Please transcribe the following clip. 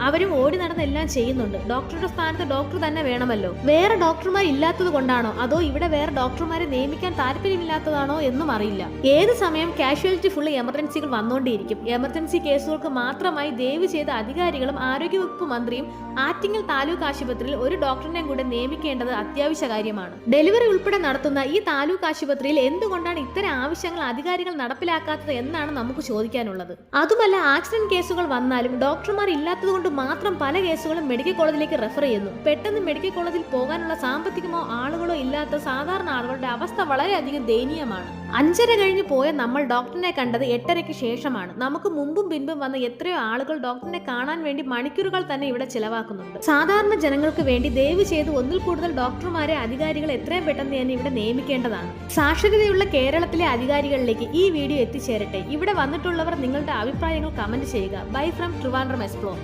അവരും ഓടി നടന്നെല്ലാം ചെയ്യുന്നുണ്ട്. ഡോക്ടറുടെ സ്ഥാനത്ത് ഡോക്ടർ തന്നെ വേണമല്ലോ. വേറെ ഡോക്ടർമാർ ഇല്ലാത്തത് കൊണ്ടാണോ അതോ ഇവിടെ വേറെ ഡോക്ടർമാരെ നിയമിക്കാൻ താല്പര്യമില്ലാത്തതാണോ എന്നും അറിയില്ല. ഏത് സമയം കാഷ്വാലിറ്റി ഫുള്ള് എമർജൻസികൾ വന്നുകൊണ്ടിരിക്കും. എമർജൻസി കേസുകൾക്ക് മാത്രമായി ദയവ് ചെയ്ത അധികാരികളും ആരോഗ്യവകുപ്പ് മന്ത്രിയും ആറ്റിങ്ങൽ താലൂക്ക് ആശുപത്രിയിൽ ഒരു ഡോക്ടറിനെ കൂടെ നിയമിക്കേണ്ടത് അത്യാവശ്യ കാര്യമാണ്. ഡെലിവറി ഉൾപ്പെടെ നടത്തുന്ന ഈ താലൂക്ക് ആശുപത്രിയിൽ എന്തുകൊണ്ടാണ് ഇത്തരം ആവശ്യങ്ങൾ അധികാരികൾ നടപ്പിലാക്കാത്തത് എന്നാണ് നമുക്ക് ചോദിക്കാനുള്ളത്. അതുമല്ല, ആക്സിഡന്റ് കേസുകൾ വന്നാലും ഡോക്ടർമാർ ഇല്ലാത്തത് കൊണ്ട് മാത്രം പല കേസുകളും മെഡിക്കൽ കോളേജിലേക്ക് റെഫർ ചെയ്യുന്നു. പെട്ടെന്ന് മെഡിക്കൽ കോളേജിൽ പോകാനുള്ള സാമ്പത്തികമോ ആളുകളോ ഇല്ലാത്ത സാധാരണ ആളുകളുടെ അവസ്ഥ വളരെയധികം ദയനീയമാണ്. 5:30 കഴിഞ്ഞ് പോയ നമ്മൾ ഡോക്ടറിനെ കണ്ടത് 8:30 ശേഷമാണ്. നമുക്ക് മുമ്പും പിൻപും വന്ന എത്രയോ ആളുകൾ ഡോക്ടറിനെ കാണാൻ വേണ്ടി മണിക്കൂറുകൾ തന്നെ ഇവിടെ ചിലവാക്കുന്നുണ്ട്. സാധാരണ ജനങ്ങൾക്ക് വേണ്ടി ദയവ് ചെയ്ത് ഒന്നിൽ കൂടുതൽ ഡോക്ടർമാരെ അധികാരികൾ എത്രയും പെട്ടെന്ന് തന്നെ ഇവിടെ നിയമിക്കേണ്ടതാണ്. സാക്ഷരതയുള്ള കേരളത്തിലെ അധികാരികളിലേക്ക് ഈ വീഡിയോ എത്തിച്ചേരട്ടെ. ഇവിടെ വന്നിട്ടുള്ളവർ നിങ്ങളുടെ അഭിപ്രായങ്ങൾ കമന്റ് ചെയ്യുക. Bye from Trivandrum explore.